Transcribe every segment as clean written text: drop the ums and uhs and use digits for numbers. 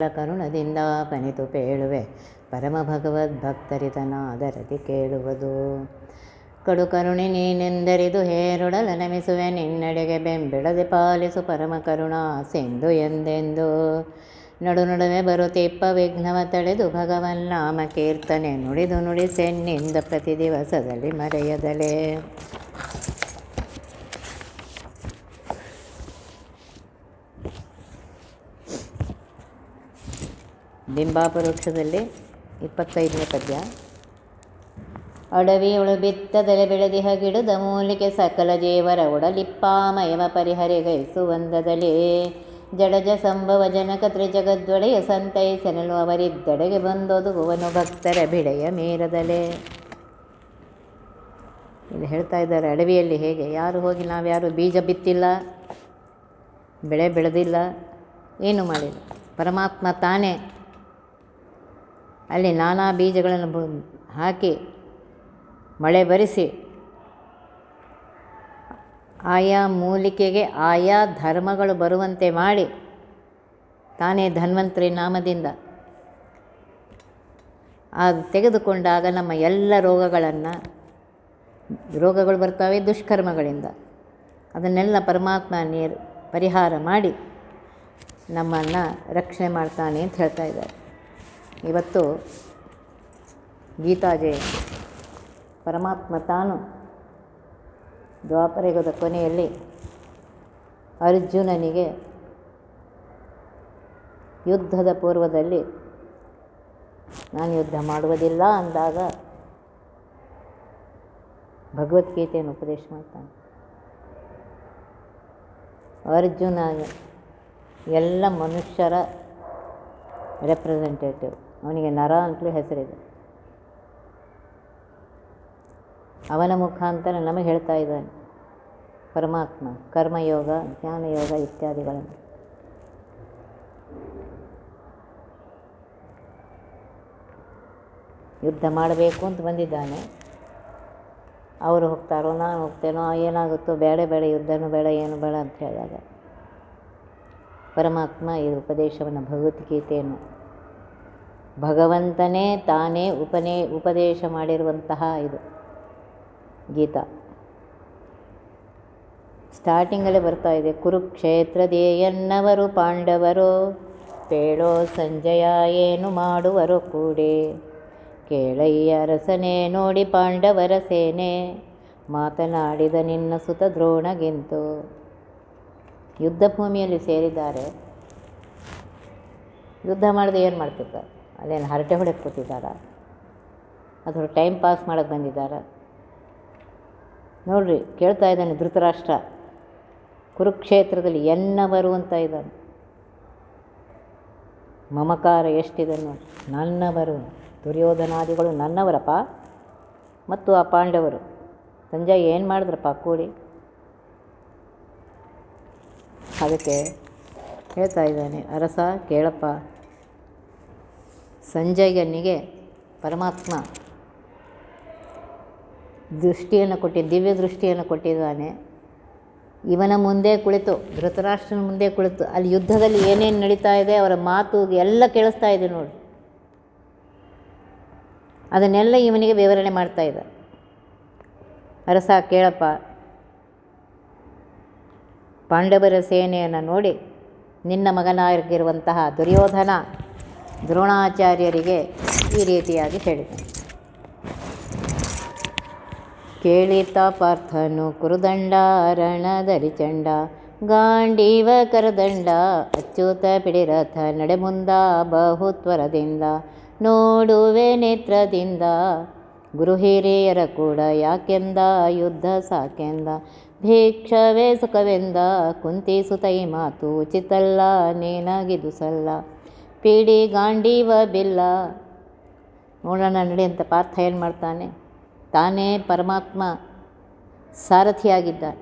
ಕರುಣದಿಂದ ಪನಿತು ಪೇಳುವೆ ಪರಮ ಭಗವದ್ಭಕ್ತರಿತನಾದರದಿ ಕೇಳುವುದು. ಕಡು ಕರುಣೆ ನೀನೆಂದರಿದು ಹೇರುಡಲ ನಮಿಸುವೆ ನಿನ್ನಡೆಗೆ ಬೆಂಬಿಡದೆ ಪಾಲಿಸು ಪರಮ ಕರುಣಾ ಸಿಂಧು ಎಂದೆಂದು. ನಡು ನಡುವೆ ಬರುತ್ತಿಪ್ಪ ವಿಘ್ನವ ತಳೆದು ಭಗವನ್ನಾಮ ಕೀರ್ತನೆ ನುಡಿದು ನುಡಿಸೆನ್ನಿಂದ ಪ್ರತಿ ದಿವಸದಲ್ಲಿ ಮರೆಯದಲೇ. ಬಿಂಬಾಪರೋಕ್ಷದಲ್ಲಿ 25ನೇ ಪದ್ಯ. ಅಡವಿಯೊಳು ಬಿತ್ತದಲೆ ಬೆಳೆದಿಹ ಗಿಡದ ಮೂಲಿಕೆ ಸಕಲ ಜೀವರ ಒಡಲಿಪ್ಪಾಮಯವ ಪರಿಹರಿಗೈಸುವಂದದಲೇ. ಜಡಜ ಸಂಭವ ಜನಕ ತ್ರಿಜಗದ್ವಡೆಯ ಸಂತೈಸೆನಲು ಅವರಿದ್ದಡೆಗೆ ಬಂದೊದುಗುವನು ಭಕ್ತರ ಬಿಡೆಯ ಮೀರದಲೇ. ಇಲ್ಲಿ ಹೇಳ್ತಾ ಇದ್ದಾರೆ, ಅಡವಿಯಲ್ಲಿ ಹೇಗೆ ಯಾರು ಹೋಗಿ ನಾವ್ಯಾರು ಬೀಜ ಬಿತ್ತಿಲ್ಲ, ಬೆಳೆ ಬೆಳೆದಿಲ್ಲ, ಏನು ಮಾಡಿಲ್ಲ. ಪರಮಾತ್ಮ ತಾನೇ ಅಲ್ಲಿ ನಾನಾ ಬೀಜಗಳನ್ನು ಹಾಕಿ ಮಳೆ ಬರಿಸಿ ಆಯಾ ಮೂಲಿಕೆಗೆ ಆಯಾ ಧರ್ಮಗಳು ಬರುವಂತೆ ಮಾಡಿ ತಾನೇ ಧನ್ವಂತರಿ ನಾಮದಿಂದ ಅದು ತೆಗೆದುಕೊಂಡಾಗ ನಮ್ಮ ಎಲ್ಲ ರೋಗಗಳು ಬರ್ತವೆ ದುಷ್ಕರ್ಮಗಳಿಂದ. ಅದನ್ನೆಲ್ಲ ಪರಮಾತ್ಮ ಪರಿಹಾರ ಮಾಡಿ ನಮ್ಮನ್ನು ರಕ್ಷಣೆ ಮಾಡ್ತಾನೆ ಅಂತ ಹೇಳ್ತಾ ಇದ್ದಾರೆ. ಇವತ್ತು ಗೀತಾ ಜಯಂತಿ. ಪರಮಾತ್ಮ ತಾನು ದ್ವಾಪರಯುಗದ ಕೊನೆಯಲ್ಲಿ ಅರ್ಜುನನಿಗೆ ಯುದ್ಧದ ಪೂರ್ವದಲ್ಲಿ ನಾನು ಯುದ್ಧ ಮಾಡುವುದಿಲ್ಲ ಅಂದಾಗ ಭಗವದ್ಗೀತೆಯನ್ನು ಉಪದೇಶ ಮಾಡ್ತಾನೆ. ಅರ್ಜುನ ಎಲ್ಲ ಮನುಷ್ಯರ ರೆಪ್ರೆಸೆಂಟೇಟಿವ್, ಅವನಿಗೆ ನರ ಅಂತಲೂ ಹೆಸರಿದೆ. ಅವನ ಮುಖಾಂತರ ನಮಗೆ ಹೇಳ್ತಾ ಇದ್ದಾನೆ ಪರಮಾತ್ಮ ಕರ್ಮಯೋಗ, ಜ್ಞಾನಯೋಗ ಇತ್ಯಾದಿಗಳನ್ನು. ಯುದ್ಧ ಮಾಡಬೇಕು ಅಂತ ಬಂದಿದ್ದಾನೆ. ಅವರು ಹೋಗ್ತಾರೋ ನಾನು ಹೋಗ್ತೇನೋ, ಏನಾಗುತ್ತೋ, ಬೇಡ ಯುದ್ಧನೂ ಬೇಡ, ಏನು ಬೇಡ ಅಂತ ಹೇಳಿದಾಗ ಪರಮಾತ್ಮ ಈ ಉಪದೇಶವನ್ನು, ಭಗವದ್ಗೀತೆಯನ್ನು ಭಗವಂತನೇ ತಾನೇ ಉಪದೇಶ ಮಾಡಿರುವಂತಹ ಇದು ಗೀತಾ. ಸ್ಟಾರ್ಟಿಂಗಲ್ಲೇ ಬರ್ತಾ ಇದೆ, ಕುರುಕ್ಷೇತ್ರದೇಯನ್ನವರು ಪಾಂಡವರು ಪೇಳೋ ಸಂಜಯ ಏನು ಮಾಡುವರು ಕೂಡಿ. ಕೇಳಯ್ಯ ಅರಸನೇ ನೋಡಿ ಪಾಂಡವರ ಸೇನೆ ಮಾತನಾಡಿದ ನಿನ್ನ ಸುತ ದ್ರೋಣಗಿಂತು. ಯುದ್ಧ ಭೂಮಿಯಲ್ಲಿ ಸೇರಿದ್ದಾರೆ. ಯುದ್ಧ ಮಾಡದೆ ಏನು ಮಾಡ್ತಿರ್ತಾರೆ? ಅದೇನು ಹರಟೆ ಹೊಡೆಗೆ ಕೂತಿದ್ದಾರ ಅಥವಾ ಟೈಮ್ ಪಾಸ್ ಮಾಡೋಕ್ಕೆ ಬಂದಿದ್ದಾರ? ನೋಡ್ರಿ, ಕೇಳ್ತಾ ಇದ್ದಾನೆ ಧೃತರಾಷ್ಟ್ರ, ಕುರುಕ್ಷೇತ್ರದಲ್ಲಿ ಎನ್ನವರು ಅಂತ ಇದ್ದಾನೆ. ಮಮಕಾರ ಎಷ್ಟಿದೆ ನೋಡಿ. ನನ್ನವರು, ದುರ್ಯೋಧನಾದಿಗಳು ನನ್ನವರಪ್ಪ. ಮತ್ತು ಆ ಪಾಂಡವರು ಸಂಜಯ್ ಏನು ಮಾಡಿದ್ರಪ್ಪ ಕೂಡಿ. ಅದಕ್ಕೆ ಹೇಳ್ತಾ ಇದ್ದಾನೆ, ಅರಸ ಕೇಳಪ್ಪ, ಸಂಜಯನಿಗೆ ಪರಮಾತ್ಮ ದಿವ್ಯ ದೃಷ್ಟಿಯನ್ನು ಕೊಟ್ಟಿದ್ದಾನೆ. ಇವನ ಮುಂದೆ ಕುಳಿತು, ಧೃತರಾಷ್ಟ್ರನ ಮುಂದೆ ಕುಳಿತು ಅಲ್ಲಿ ಯುದ್ಧದಲ್ಲಿ ಏನೇನು ನಡೀತಾ ಇದೆ, ಅವರ ಮಾತು ಎಲ್ಲ ಕೇಳಿಸ್ತಾ ಇದೆ ನೋಡಿ. ಅದನ್ನೆಲ್ಲ ಇವನಿಗೆ ವಿವರಣೆ ಮಾಡ್ತಾ ಇದ್ದ. ಅರಸ ಕೇಳಪ್ಪ, ಪಾಂಡವರ ಸೇನೆಯನ್ನು ನೋಡಿ ನಿನ್ನ ಮಗನಾಗಿರುವಂತಹ ದುರ್ಯೋಧನ ದ್ರೋಣಾಚಾರ್ಯರಿಗೆ ಈ ರೀತಿಯಾಗಿ ಹೇಳಿದನು. ಕೇಳಿತ ಪಾರ್ಥನು ಕುರುದಂಡ ರಣದಲ್ಲಿ ಚಂಡ ಗಾಂಡೀವ ಕರದಂಡ ಅಚ್ಯುತ ಪಿಡಿರಥ ನಡೆಮುಂದ ಬಹುತ್ವರದಿಂದ ನೋಡುವೆ ನೇತ್ರದಿಂದ ಗುರು ಹಿರಿಯರ ಕೂಡ ಯಾಕೆಂದ ಯುದ್ಧ ಸಾಕೆಂದ ಭಿಕ್ಷವೇ ಸುಖವೆಂದ ಕುಂತಿಸುತ್ತೈ ಮಾತು ಉಚಿತಲ್ಲ ನೀನಾಗಿದು ಸಲ್ಲ ಪಿಡಿ ಗಾಂಡೀವ ಬಿಲ್ಲ. ನೋಡೋಣ ನಡಿ ಅಂತ ಪಾರ್ಥ ಏನು ಮಾಡ್ತಾನೆ? ತಾನೇ ಪರಮಾತ್ಮ ಸಾರಥಿಯಾಗಿದ್ದಾನೆ.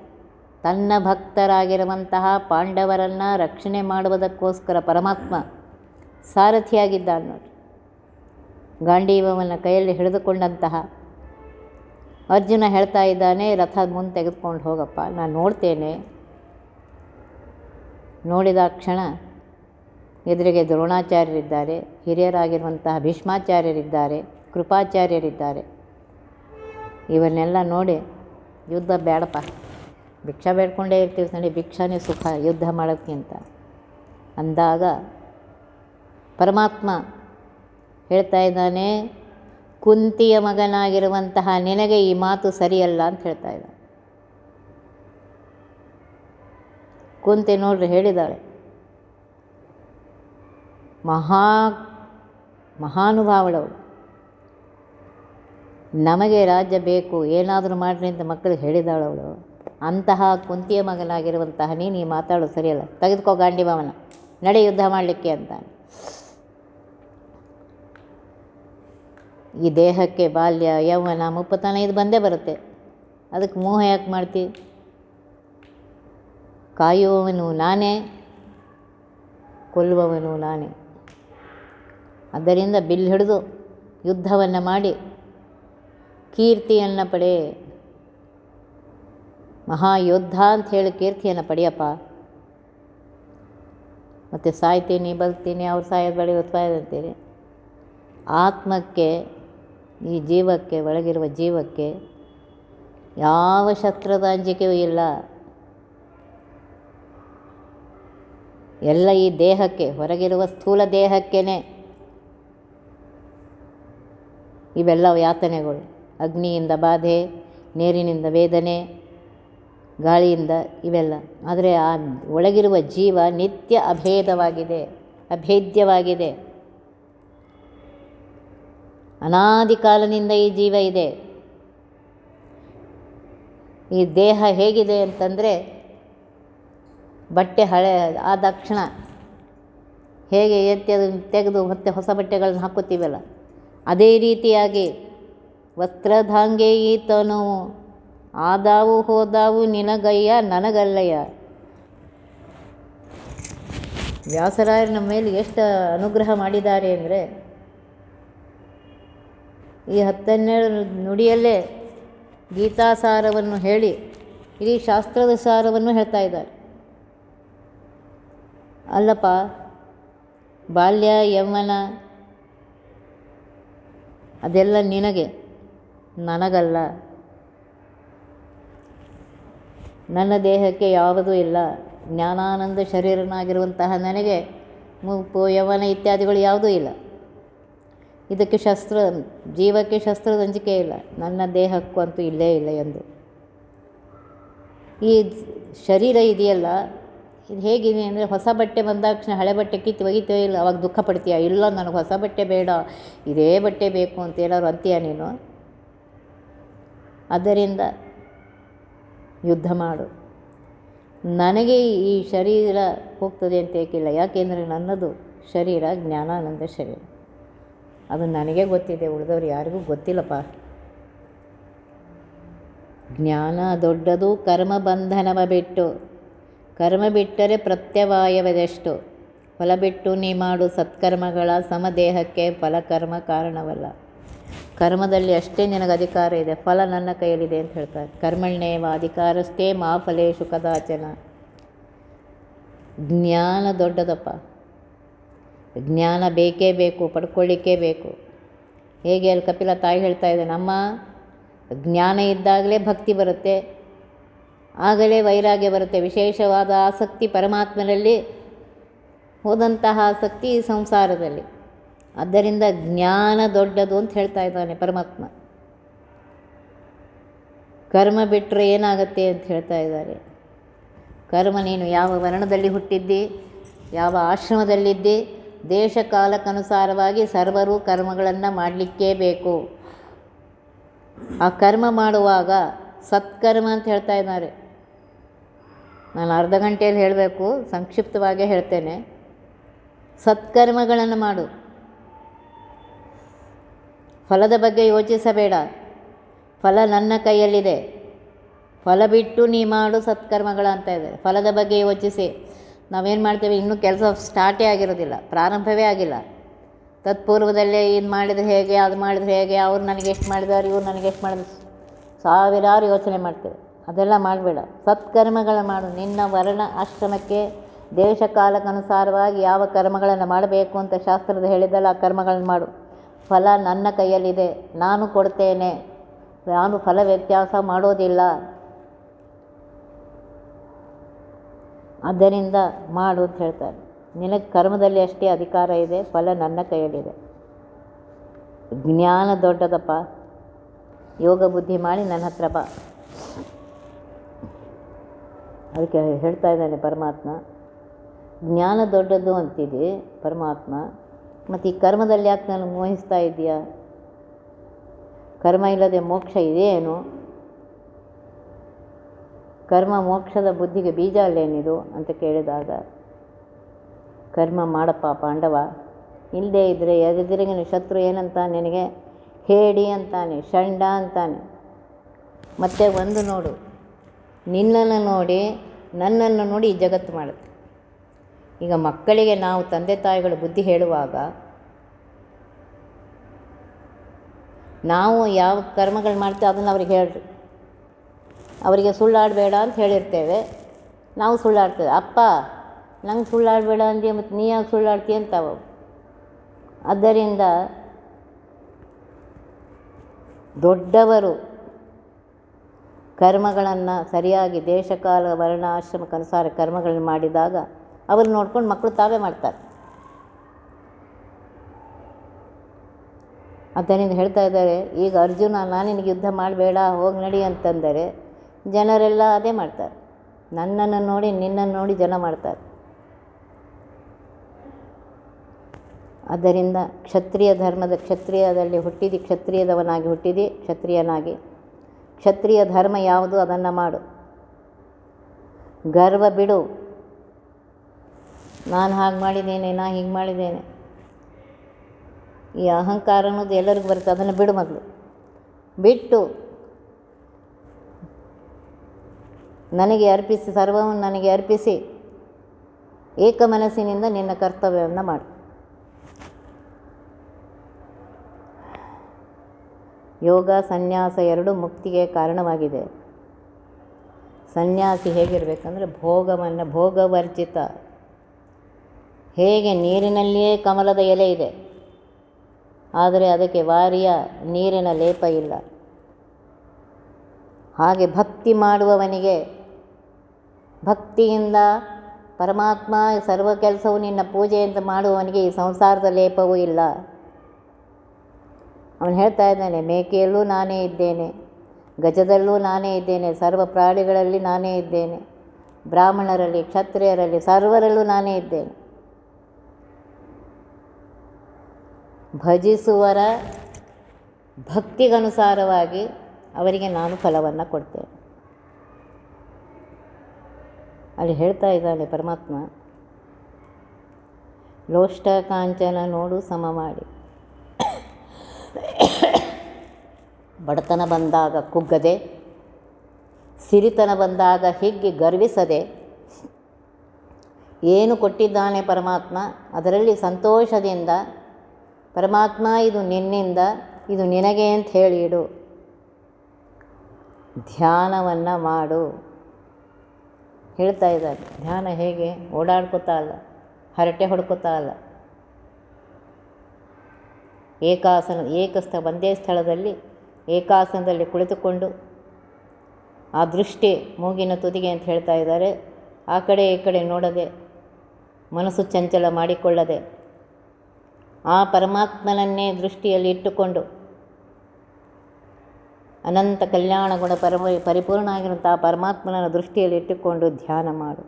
ತನ್ನ ಭಕ್ತರಾಗಿರುವಂತಹ ಪಾಂಡವರನ್ನು ರಕ್ಷಣೆ ಮಾಡುವುದಕ್ಕೋಸ್ಕರ ಪರಮಾತ್ಮ ಸಾರಥಿಯಾಗಿದ್ದಾನೆ ನೋಡಿ. ಗಾಂಡೀವವನ್ನು ಕೈಯಲ್ಲಿ ಹಿಡಿದುಕೊಂಡಂತಹ ಅರ್ಜುನ ಹೇಳ್ತಾ ಇದ್ದಾನೆ, ರಥ ಮುಂದೆ ತೆಗೆದುಕೊಂಡು ಹೋಗಪ್ಪ, ನಾನು ನೋಡ್ತೇನೆ. ನೋಡಿದ ಕ್ಷಣ ಎದುರಿಗೆ ದ್ರೋಣಾಚಾರ್ಯರಿದ್ದಾರೆ, ಹಿರಿಯರಾಗಿರುವಂತಹ ಭೀಷ್ಮಾಚಾರ್ಯರಿದ್ದಾರೆ, ಕೃಪಾಚಾರ್ಯರಿದ್ದಾರೆ. ಇವನ್ನೆಲ್ಲ ನೋಡಿ ಯುದ್ಧ ಬೇಡಪ್ಪ, ಭಿಕ್ಷಾ ಬೇಡ್ಕೊಂಡೇ ಇರ್ತೀವಿ ನೋಡಿ, ಭಿಕ್ಷಾನೇ ಸುಖ ಯುದ್ಧ ಮಾಡೋಕ್ಕಿಂತ ಅಂದಾಗ ಪರಮಾತ್ಮ ಹೇಳ್ತಾ ಇದ್ದಾನೆ, ಕುಂತಿಯ ಮಗನಾಗಿರುವಂತಹ ನಿನಗೆ ಈ ಮಾತು ಸರಿಯಲ್ಲ ಅಂತ ಹೇಳ್ತಾ ಇದ್ದಾನೆ. ಕುಂತಿ ನೋಡ್ರಿ ಹೇಳಿದ್ದಾಳೆ, ಮಹಾನುಭಾವಳವಳು, ನಮಗೆ ರಾಜ್ಯ ಬೇಕು, ಏನಾದರೂ ಮಾಡ್ರಿ ಅಂತ ಮಕ್ಕಳಿಗೆ ಹೇಳಿದಾಳವಳು. ಅಂತಹ ಕುಂತಿಯ ಮಗನಾಗಿರುವಂತಹ ನೀನು ಈ ಮಾತಾಡೋದು ಸರಿಯಲ್ಲ, ತೆಗೆದುಕೋ ಗಾಂಡಿವನ, ನಡೆ ಯುದ್ಧ ಮಾಡಲಿಕ್ಕೆ ಅಂತಾನೆ. ಈ ದೇಹಕ್ಕೆ ಬಾಲ್ಯ, ಯೌವನ, ಮುಪ್ಪತನ ಇದು ಬಂದೇ ಬರುತ್ತೆ, ಅದಕ್ಕೆ ಮೋಹ ಯಾಕೆ ಮಾಡ್ತೀವಿ? ಕಾಯುವವನು ನಾನೇ, ಕೊಲ್ಲುವವನು ನಾನೇ. ಆದ್ದರಿಂದ ಬಿಲ್ ಹಿಡಿದು ಯುದ್ಧವನ್ನು ಮಾಡಿ ಕೀರ್ತಿಯನ್ನು ಪಡೆ, ಮಹಾಯೋದ್ಧ ಅಂತ ಹೇಳಿ ಕೀರ್ತಿಯನ್ನು ಪಡೆಯಪ್ಪ. ಮತ್ತು ಸಾಯ್ತೀನಿ ಬಲ್ತೀನಿ, ಅವ್ರು ಸಾಯೋದು ಬಳಿ ಉತ್ಪಾದಂತೀರಿ. ಆತ್ಮಕ್ಕೆ, ಈ ಜೀವಕ್ಕೆ, ಒಳಗಿರುವ ಜೀವಕ್ಕೆ ಯಾವ ಶಸ್ತ್ರದ ಅಂಜಿಕೆಯೂ ಇಲ್ಲ. ಎಲ್ಲ ಈ ದೇಹಕ್ಕೆ, ಹೊರಗಿರುವ ಸ್ಥೂಲ ದೇಹಕ್ಕೇ ಇವೆಲ್ಲ ಯಾತನೆಗಳು. ಅಗ್ನಿಯಿಂದ ಬಾಧೆ, ನೀರಿನಿಂದ ವೇದನೆ, ಗಾಳಿಯಿಂದ ಇವೆಲ್ಲ. ಆದರೆ ಆ ಒಳಗಿರುವ ಜೀವ ನಿತ್ಯ ಅಭೇದವಾಗಿದೆ, ಅಭೇದ್ಯವಾಗಿದೆ. ಅನಾದಿ ಕಾಲದಿಂದ ಈ ಜೀವ ಇದೆ. ಈ ದೇಹ ಹೇಗಿದೆ ಅಂತಂದರೆ, ಬಟ್ಟೆ ಹಳೆ ಆದ ತಕ್ಷಣ ಹೇಗೆ ಎತ್ತಿ ಅದನ್ನು ತೆಗೆದು ಮತ್ತೆ ಹೊಸ ಬಟ್ಟೆಗಳನ್ನು ಹಾಕುತ್ತೀವಲ್ಲ, ಅದೇ ರೀತಿಯಾಗಿ ವಸ್ತ್ರಧಾಂಗೆ ಈತನು ಆದಾವು ಹೋದಾವು ನಿನಗಯ್ಯ ನನಗಲ್ಲಯ್ಯ. ವ್ಯಾಸರಾಯರು ನಮ್ಮ ಮೇಲೆ ಎಷ್ಟು ಅನುಗ್ರಹ ಮಾಡಿದ್ದಾರೆ ಅಂದರೆ, ಈ 12 ನುಡಿಯಲ್ಲೇ ಗೀತಾಸಾರವನ್ನು ಹೇಳಿ ಇಡೀ ಶಾಸ್ತ್ರದ ಸಾರವನ್ನು ಹೇಳ್ತಾ ಇದ್ದಾರೆ. ಅಲ್ಲಪ್ಪ, ಬಾಲ್ಯ ಯೌವನ ಅದೆಲ್ಲ ನಿನಗೆ, ನನಗಲ್ಲ. ನನ್ನ ದೇಹಕ್ಕೆ ಯಾವುದೂ ಇಲ್ಲ. ಜ್ಞಾನಾನಂದ ಶರೀರನಾಗಿರುವಂತಹ ನನಗೆ ಮುಪ್ಪು, ಯೌವನ ಇತ್ಯಾದಿಗಳು ಯಾವುದೂ ಇಲ್ಲ. ಇದಕ್ಕೆ ಜೀವಕ್ಕೆ ಶಸ್ತ್ರದ ಅಂಜಿಕೆ ಇಲ್ಲ, ನನ್ನ ದೇಹಕ್ಕೂ ಅಂತೂ ಇಲ್ಲೇ ಇಲ್ಲ ಎಂದು. ಈ ಶರೀರ ಇದೆಯಲ್ಲ, ಇದು ಹೇಗಿದೆ ಅಂದರೆ, ಹೊಸ ಬಟ್ಟೆ ಬಂದಾಕ್ಷಣ ಹಳೆ ಬಟ್ಟೆ ಕಿತ್ತು ಒಗಿತೇ ಇಲ್ಲ, ಅವಾಗ ದುಃಖ ಪಡ್ತೀಯ. ಇಲ್ಲ, ನನಗೆ ಹೊಸ ಬಟ್ಟೆ ಬೇಡ, ಇದೇ ಬಟ್ಟೆ ಬೇಕು ಅಂತ ಏನಾದ್ರು ಅಂತೀಯ ನೀನು? ಆದ್ದರಿಂದ ಯುದ್ಧ ಮಾಡು. ನನಗೆ ಈ ಶರೀರ ಹೋಗ್ತದೆ ಅಂತ ಏಕಿಲ್ಲ, ಯಾಕೆಂದರೆ ನನ್ನದು ಶರೀರ ಜ್ಞಾನಾನಂದ ಶರೀರ. ಅದು ನನಗೆ ಗೊತ್ತಿದೆ, ಉಳಿದವ್ರು ಯಾರಿಗೂ ಗೊತ್ತಿಲ್ಲಪ್ಪ. ಜ್ಞಾನ ದೊಡ್ಡದು ಕರ್ಮ ಬಂಧನವ ಬಿಟ್ಟು, ಕರ್ಮ ಬಿಟ್ಟರೆ ಪ್ರತ್ಯವಾಯವದೆಷ್ಟು. ಫಲ ಬಿಟ್ಟು ನೀ ಮಾಡು ಸತ್ಕರ್ಮಗಳ ಸಮದೇಹಕ್ಕೆ ಫಲಕರ್ಮ ಕಾರಣವಲ್ಲ. ಕರ್ಮದಲ್ಲಿ ಅಷ್ಟೇ ನಿನಗೆ ಅಧಿಕಾರ ಇದೆ, ಫಲ ನನ್ನ ಕೈಯಲ್ಲಿದೆ ಅಂತ ಹೇಳ್ತಾರೆ. ಕರ್ಮಣ್ಯೇವ ಅಧಿಕಾರಸ್ಥೇ ಮಾ ಫಲೇಶು ಕದಾಚನ. ಜ್ಞಾನ ದೊಡ್ಡದಪ್ಪ, ಜ್ಞಾನ ಬೇಕೇ ಬೇಕು, ಪಡ್ಕೊಳ್ಳಿಕ್ಕೇ ಬೇಕು. ಹೇಗೆ ಅಲ್ಲಿ ಕಪಿಲ ತಾಯಿ ಹೇಳ್ತಾ ಇದ್ದಾನೆ, ನಮ್ಮ ಜ್ಞಾನ ಇದ್ದಾಗಲೇ ಭಕ್ತಿ ಬರುತ್ತೆ, ಆಗಲೇ ವೈರಾಗ್ಯ ಬರುತ್ತೆ. ವಿಶೇಷವಾದ ಆಸಕ್ತಿ ಪರಮಾತ್ಮನಲ್ಲಿ ಹೋದಂತಹ ಆಸಕ್ತಿ ಈ ಸಂಸಾರದಲ್ಲಿ. ಆದ್ದರಿಂದ ಜ್ಞಾನ ದೊಡ್ಡದು ಅಂತ ಹೇಳ್ತಾ ಇದ್ದಾನೆ ಪರಮಾತ್ಮ. ಕರ್ಮ ಬಿಟ್ಟರೆ ಏನಾಗುತ್ತೆ ಅಂತ ಹೇಳ್ತಾ ಇದ್ದಾರೆ. ಕರ್ಮ, ನೀನು ಯಾವ ವರ್ಣದಲ್ಲಿ ಹುಟ್ಟಿದ್ದಿ, ಯಾವ ಆಶ್ರಮದಲ್ಲಿದ್ದಿ, ದೇಶ ಕಾಲಕ್ಕನುಸಾರವಾಗಿ ಸರ್ವರು ಕರ್ಮಗಳನ್ನು ಮಾಡಲಿಕ್ಕೇ ಬೇಕು. ಆ ಕರ್ಮ ಮಾಡುವಾಗ ಸತ್ಕರ್ಮ ಅಂತ ಹೇಳ್ತಾ ಇದ್ದಾರೆ. ನಾನು ಅರ್ಧ ಗಂಟೆಯಲ್ಲಿ ಹೇಳಬೇಕು, ಸಂಕ್ಷಿಪ್ತವಾಗೇ ಹೇಳ್ತೇನೆ. ಸತ್ಕರ್ಮಗಳನ್ನು ಮಾಡು, ಫಲದ ಬಗ್ಗೆ ಯೋಚಿಸಬೇಡ. ಫಲ ನನ್ನ ಕೈಯಲ್ಲಿದೆ, ಫಲ ಬಿಟ್ಟು ನೀ ಮಾಡು ಸತ್ಕರ್ಮಗಳ ಅಂತ ಇದೆ. ಫಲದ ಬಗ್ಗೆ ಯೋಚಿಸಿ. ನಾವೇನು ಮಾಡ್ತೇವೆ, ಇನ್ನೂ ಕೆಲಸ ಸ್ಟಾರ್ಟೇ ಆಗಿರೋದಿಲ್ಲ, ಪ್ರಾರಂಭವೇ ಆಗಿಲ್ಲ. ತತ್ಪೂರ್ವದಲ್ಲೇ ಇದು ಮಾಡಿದರೆ ಹೇಗೆ, ಅದು ಮಾಡಿದರೆ ಹೇಗೆ, ಅವ್ರು ನನಗೆ ಎಷ್ಟು ಮಾಡಿದಾರೆ, ಇವ್ರು ನನಗೆ ಎಷ್ಟು ಮಾಡಿದ್ರು, ಸಾವಿರಾರು ಯೋಚನೆ ಮಾಡ್ತೇವೆ. ಅದೆಲ್ಲ ಮಾಡಬೇಡ, ಸತ್ಕರ್ಮಗಳ ಮಾಡು. ನಿನ್ನ ವರ್ಣ ಆಶ್ರಮಕ್ಕೆ ದೇಶ ಕಾಲಕ್ಕನುಸಾರವಾಗಿ ಯಾವ ಕರ್ಮಗಳನ್ನು ಮಾಡಬೇಕು ಅಂತ ಶಾಸ್ತ್ರದ ಹೇಳಿದಲ್ಲ ಆ ಕರ್ಮಗಳನ್ನು ಮಾಡು. ಫಲ ನನ್ನ ಕೈಯಲ್ಲಿದೆ, ನಾನು ಕೊಡ್ತೇನೆ, ನಾನು ಫಲ ವ್ಯತ್ಯಾಸ ಮಾಡೋದಿಲ್ಲ. ಆದ್ದರಿಂದ ಮಾಡು ಅಂತ ಹೇಳ್ತಾರೆ. ನಿನಗೆ ಕರ್ಮದಲ್ಲಿ ಅಷ್ಟೇ ಅಧಿಕಾರ ಇದೆ, ಫಲ ನನ್ನ ಕೈಯಲ್ಲಿದೆ. ಜ್ಞಾನ ದೊಡ್ಡದಪ್ಪ, ಯೋಗ ಬುದ್ಧಿ ಮಾಡಿ ನನ್ನ ಹತ್ರ ಬಾ. ಅದಕ್ಕೆ ಹೇಳ್ತಾ ಇದ್ದಾನೆ ಪರಮಾತ್ಮ, ಜ್ಞಾನ ದೊಡ್ಡದು ಅಂತಿದೆ ಪರಮಾತ್ಮ, ಮತ್ತು ಈ ಕರ್ಮದಲ್ಲಿ ಯಾಕೆ ನಾನು ಮೋಹಿಸ್ತಾ ಇದೆಯಾ? ಕರ್ಮ ಇಲ್ಲದೆ ಮೋಕ್ಷ ಇದೆಯೇನು? ಕರ್ಮ ಮೋಕ್ಷದ ಬುದ್ಧಿಗೆ ಬೀಜ ಅಲ್ಲೇನಿದು ಅಂತ ಕೇಳಿದಾಗ, ಕರ್ಮ ಮಾಡಪ್ಪ ಪಾಂಡವ, ಇಲ್ಲದೇ ಇದ್ದರೆ ಎದುರಿಗಿನ ಶತ್ರು ಏನಂತ ನಿನಗೆ ಹೇಡಿ ಅಂತಾನೆ, ಷಂಡ ಅಂತಾನೆ. ಮತ್ತೆ ಒಂದು ನೋಡು, ನಿನ್ನನ್ನು ನೋಡಿ ನನ್ನನ್ನು ನೋಡಿ ಈ ಜಗತ್ತು ಮಾಡುತ್ತೆ. ಈಗ ಮಕ್ಕಳಿಗೆ ನಾವು ತಂದೆ ತಾಯಿಗಳು ಬುದ್ಧಿ ಹೇಳುವಾಗ ನಾವು ಯಾವ ಕರ್ಮಗಳು ಮಾಡ್ತೇವೆ ಅದನ್ನು ಅವ್ರಿಗೆ ಹೇಳ್ರಿ. ಅವರಿಗೆ ಸುಳ್ಳಾಡಬೇಡ ಅಂತ ಹೇಳಿರ್ತೇವೆ, ನಾವು ಸುಳ್ಳಾಡ್ತೇವೆ. ಅಪ್ಪ ನಂಗೆ ಸುಳ್ಳಾಡಬೇಡ ಅಂತೀಯ, ಮತ್ತು ನೀ ಯಾಕೆ ಸುಳ್ಳಾಡ್ತೀಯ ಅಂತಾವ. ಆದ್ದರಿಂದ ದೊಡ್ಡವರು ಕರ್ಮಗಳನ್ನು ಸರಿಯಾಗಿ ದೇಶಕಾಲ ವರ್ಣ ಆಶ್ರಮಕ್ಕನುಸಾರ ಕರ್ಮಗಳನ್ನು ಮಾಡಿದಾಗ ಅವ್ರು ನೋಡ್ಕೊಂಡು ಮಕ್ಕಳು ತಾವೇ ಮಾಡ್ತಾರೆ. ಆದ್ದರಿಂದ ಹೇಳ್ತಾ ಇದ್ದಾರೆ, ಈಗ ಅರ್ಜುನ ನಾನು ನಿನಗೆ ಯುದ್ಧ ಮಾಡಬೇಡ ಹೋಗಿ ನಡಿ ಅಂತಂದರೆ ಜನರೆಲ್ಲ ಅದೇ ಮಾಡ್ತಾರೆ. ನನ್ನನ್ನು ನೋಡಿ ನಿನ್ನನ್ನು ನೋಡಿ ಜನ ಮಾಡ್ತಾರೆ. ಆದ್ದರಿಂದ ಕ್ಷತ್ರಿಯ ಧರ್ಮದ ಕ್ಷತ್ರಿಯದಲ್ಲಿ ಹುಟ್ಟಿದಿ, ಕ್ಷತ್ರಿಯದವನಾಗಿ ಹುಟ್ಟಿದಿ, ಕ್ಷತ್ರಿಯನಾಗಿ ಕ್ಷತ್ರಿಯ ಧರ್ಮ ಯಾವುದು ಅದನ್ನು ಮಾಡು. ಗರ್ವ ಬಿಡು, ನಾನು ಹಾಗೆ ಮಾಡಿದ್ದೇನೆ, ನಾ ಹೀಗೆ ಮಾಡಿದ್ದೇನೆ, ಈ ಅಹಂಕಾರ ಅನ್ನೋದು ಎಲ್ಲರಿಗೂ ಬರುತ್ತೆ, ಅದನ್ನು ಬಿಡು ಮೊದಲು. ಬಿಟ್ಟು ನನಗೆ ಅರ್ಪಿಸಿ, ಸರ್ವವನ್ನು ನನಗೆ ಅರ್ಪಿಸಿ ಏಕ ಮನಸ್ಸಿನಿಂದ ನಿನ್ನ ಕರ್ತವ್ಯವನ್ನು ಮಾಡು. ಯೋಗ ಸನ್ಯಾಸ ಎರಡು ಮುಕ್ತಿಗೆ ಕಾರಣವಾಗಿದೆ. ಸನ್ಯಾಸಿ ಹೇಗಿರಬೇಕಂದ್ರೆ ಭೋಗವರ್ಜಿತ. ಹೇಗೆ ನೀರಿನಲ್ಲಿಯೇ ಕಮಲದ ಎಲೆ ಇದೆ, ಆದರೆ ಅದಕ್ಕೆ ವಾರಿಯ ನೀರಿನ ಲೇಪ ಇಲ್ಲ, ಹಾಗೆ ಭಕ್ತಿ ಮಾಡುವವನಿಗೆ ಭಕ್ತಿಯಿಂದ ಪರಮಾತ್ಮ ಸರ್ವ ಕೆಲಸವು ನಿನ್ನ ಪೂಜೆಯಿಂದ ಮಾಡುವವನಿಗೆ ಈ ಸಂಸಾರದ ಲೇಪವೂ ಇಲ್ಲ. ಅವನು ಹೇಳ್ತಾ ಇದ್ದಾನೆ, ಮೇಕೆಯಲ್ಲೂ ನಾನೇ ಇದ್ದೇನೆ, ಗಜದಲ್ಲೂ ನಾನೇ ಇದ್ದೇನೆ, ಸರ್ವ ಪ್ರಾಣಿಗಳಲ್ಲಿ ನಾನೇ ಇದ್ದೇನೆ, ಬ್ರಾಹ್ಮಣರಲ್ಲಿ ಕ್ಷತ್ರಿಯರಲ್ಲಿ ಸರ್ವರಲ್ಲೂ ನಾನೇ ಇದ್ದೇನೆ. ಭಜಿಸುವರ ಭಕ್ತಿಗನುಸಾರವಾಗಿ ಅವರಿಗೆ ನಾನು ಫಲವನ್ನು ಕೊಡ್ತೇನೆ. ಅಲ್ಲಿ ಹೇಳ್ತಾ ಇದ್ದಾನೆ ಪರಮಾತ್ಮ, ಲೋಷ್ಟ ಕಾಂಚನ ನೋಡು ಸಮ ಮಾಡಿ, ಬಡತನ ಬಂದಾಗ ಕುಗ್ಗದೆ, ಸಿರಿತನ ಬಂದಾಗ ಹಿಗ್ಗಿ ಗರ್ವಿಸದೆ, ಏನು ಕೊಟ್ಟಿದ್ದಾನೆ ಪರಮಾತ್ಮ ಅದರಲ್ಲಿ ಸಂತೋಷದಿಂದ, ಪರಮಾತ್ಮ ಇದು ನಿನ್ನಿಂದ, ಇದು ನಿನಗೆ ಅಂತ ಹೇಳಿ ಇಡು. ಧ್ಯಾನವನ್ನು ಮಾಡು ಹೇಳ್ತಾ ಇದ್ದಾರೆ. ಧ್ಯಾನ ಹೇಗೆ? ಓಡಾಡ್ಕೋತಾ ಅಲ್ಲ, ಹರಟೆ ಹೊಡ್ಕೋತಾ ಅಲ್ಲ, ಒಂದೇ ಸ್ಥಳದಲ್ಲಿ ಏಕಾಸನದಲ್ಲಿ ಕುಳಿತುಕೊಂಡು ಆ ದೃಷ್ಟಿ ಮೂಗಿನ ತುದಿಗೆ ಅಂತ ಹೇಳ್ತಾ ಇದ್ದಾರೆ. ಆ ಕಡೆ ಈ ಕಡೆ ನೋಡದೆ, ಮನಸ್ಸು ಚಂಚಲ ಮಾಡಿಕೊಳ್ಳದೆ, ಆ ಪರಮಾತ್ಮನನ್ನೇ ದೃಷ್ಟಿಯಲ್ಲಿ ಇಟ್ಟುಕೊಂಡು ಅನಂತ ಕಲ್ಯಾಣ ಗುಣ ಪರಿಪೂರ್ಣ ಆಗಿರುವಂಥ ಆ ಪರಮಾತ್ಮನ ದೃಷ್ಟಿಯಲ್ಲಿ ಇಟ್ಟುಕೊಂಡು ಧ್ಯಾನ ಮಾಡು.